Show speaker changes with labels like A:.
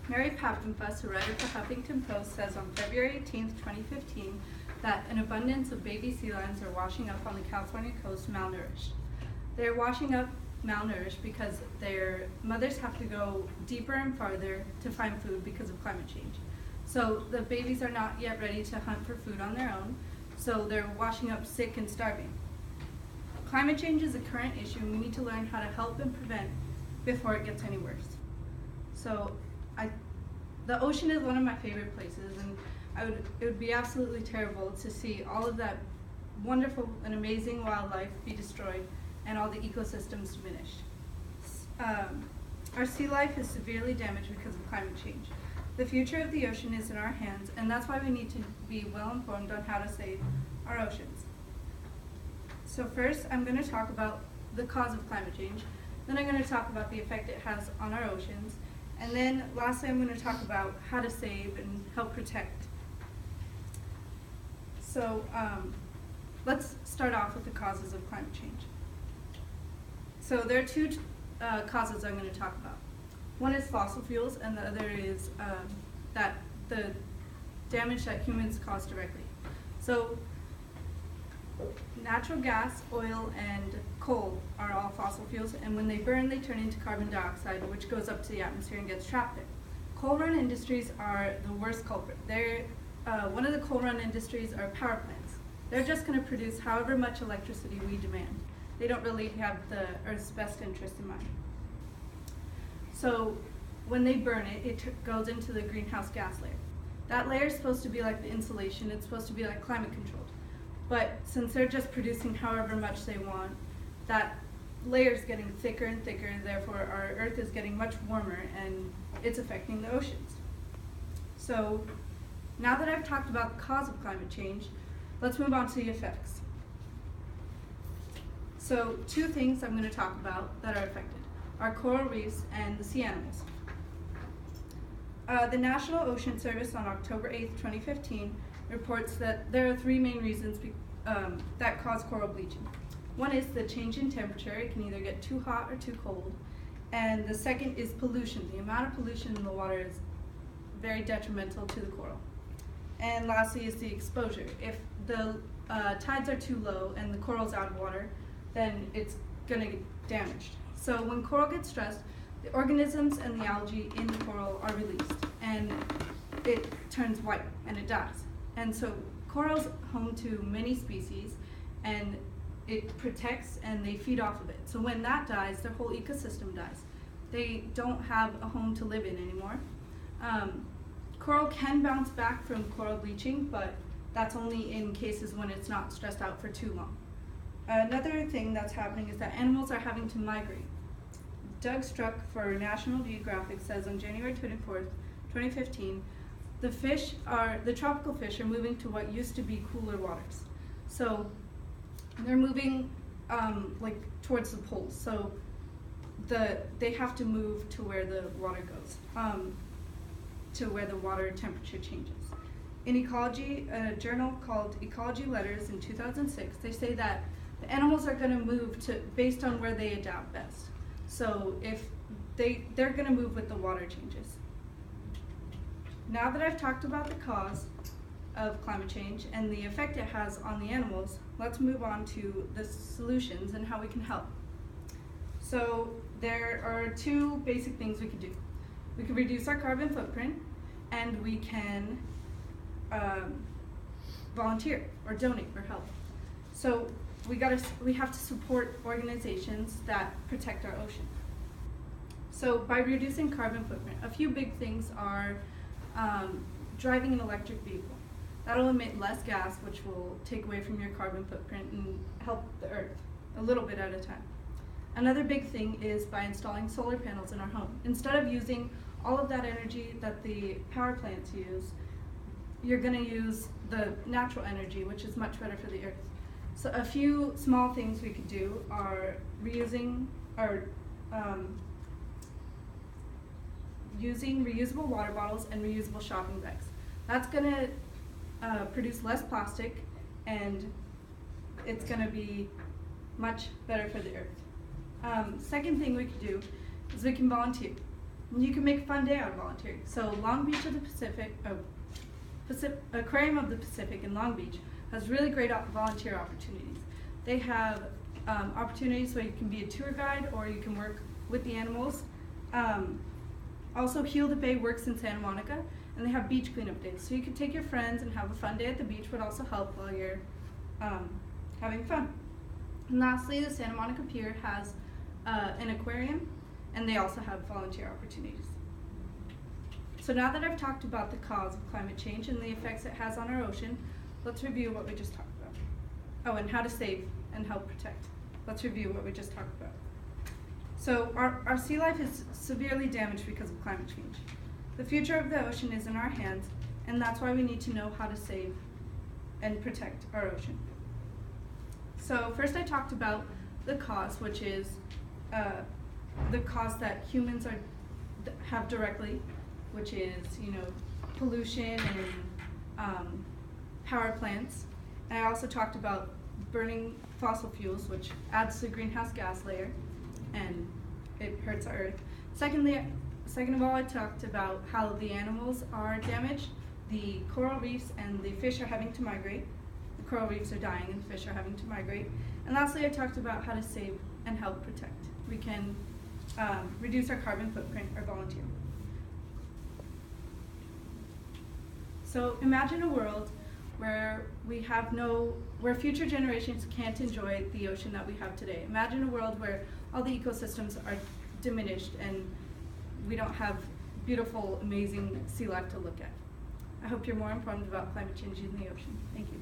A: Mary Pappenfuss, a writer for Huffington Post, says on February 18, 2015, that an abundance of baby sea lions are washing up on the California coast malnourished. They're washing up malnourished because their mothers have to go deeper and farther to find food because of climate change. So the babies are not yet ready to hunt for food on their own, so they're washing up sick and starving. Climate change is a current issue, and we need to learn how to help and prevent before it gets any worse. So the ocean is one of my favorite places, and it would be absolutely terrible to see all of that wonderful and amazing wildlife be destroyed and all the ecosystems diminished. Our sea life is severely damaged because of climate change. The future of the ocean is in our hands, and that's why we need to be well informed on how to save our oceans. So first, I'm going to talk about the cause of climate change. Then I'm going to talk about the effect it has on our oceans. And then lastly, I'm going to talk about how to save and help protect. So let's start off with the causes of climate change. So there are two causes I'm going to talk about. One is fossil fuels, and the other is that the damage that humans cause directly. So natural gas, oil, and coal are all fossil fuels, and when they burn, they turn into carbon dioxide, which goes up to the atmosphere and gets trapped there. Coal-run industries are the worst culprit. One of the coal-run industries are power plants. They're just going to produce however much electricity we demand. They don't really have the Earth's best interest in mind. So when they burn it, it goes into the greenhouse gas layer. That layer is supposed to be like the insulation. It's supposed to be like climate controlled. But since they're just producing however much they want, that layer is getting thicker and thicker, and therefore our Earth is getting much warmer, and it's affecting the oceans. So now that I've talked about the cause of climate change, let's move on to the effects. So two things I'm going to talk about that are affected are coral reefs and the sea animals. The National Ocean Service on October 8, 2015 reports that there are three main reasons that cause coral bleaching. One is the change in temperature. It can either get too hot or too cold. And the second is pollution. The amount of pollution in the water is very detrimental to the coral. And lastly is the exposure. If the tides are too low and the coral's out of water, then it's going to get damaged. So when coral gets stressed, the organisms and the algae in the coral are released, and it turns white and it dies. And so coral's home to many species, and it protects and they feed off of it. So when that dies, their whole ecosystem dies. They don't have a home to live in anymore. Coral can bounce back from coral bleaching, but that's only in cases when it's not stressed out for too long. Another thing that's happening is that animals are having to migrate. Doug Struck for National Geographic says on January 24th, 2015, the tropical fish are moving to what used to be cooler waters. So they're moving towards the poles. So they have to move to where the water goes, to where the water temperature changes. In ecology, a journal called Ecology Letters in 2006, they say that the animals are going to move based on where they adapt best. So if they're going to move with the water changes. Now that I've talked about the cause of climate change and the effect it has on the animals, let's move on to the solutions and how we can help. So there are two basic things we can do. We can reduce our carbon footprint, and we can volunteer or donate or help. So we have to support organizations that protect our ocean. So by reducing carbon footprint, a few big things are driving an electric vehicle. That'll emit less gas, which will take away from your carbon footprint and help the Earth a little bit at a time. Another big thing is by installing solar panels in our home. Instead of using all of that energy that the power plants use, you're going to use the natural energy, which is much better for the Earth. So a few small things we could do are using reusable water bottles and reusable shopping bags. That's going to produce less plastic, and it's going to be much better for the Earth. Second thing we could do is we can volunteer. And you can make a fun day out of volunteering. So Long Beach of the Pacific, Aquarium of the Pacific in Long Beach has really great volunteer opportunities. They have opportunities where you can be a tour guide or you can work with the animals. Also, Heal the Bay works in Santa Monica, and they have beach cleanup days. So you can take your friends and have a fun day at the beach, but also help while you're having fun. And lastly, the Santa Monica Pier has an aquarium, and they also have volunteer opportunities. So now that I've talked about the cause of climate change and the effects it has on our ocean, let's review what we just talked about. Oh, and how to save and help protect. Let's review what we just talked about. So our sea life is severely damaged because of climate change. The future of the ocean is in our hands, and that's why we need to know how to save and protect our ocean. So first I talked about the cause, which is the cause that humans have directly, which is, pollution and power plants. And I also talked about burning fossil fuels, which adds to the greenhouse gas layer, and it hurts our earth. Second of all, I talked about how the animals are damaged. The coral reefs and the fish are having to migrate. The coral reefs are dying and the fish are having to migrate. And lastly, I talked about how to save and help protect. We can reduce our carbon footprint or volunteer. So imagine a world where where future generations can't enjoy the ocean that we have today. Imagine a world where all the ecosystems are diminished and we don't have beautiful, amazing sea life to look at. I hope you're more informed about climate change in the ocean. Thank you.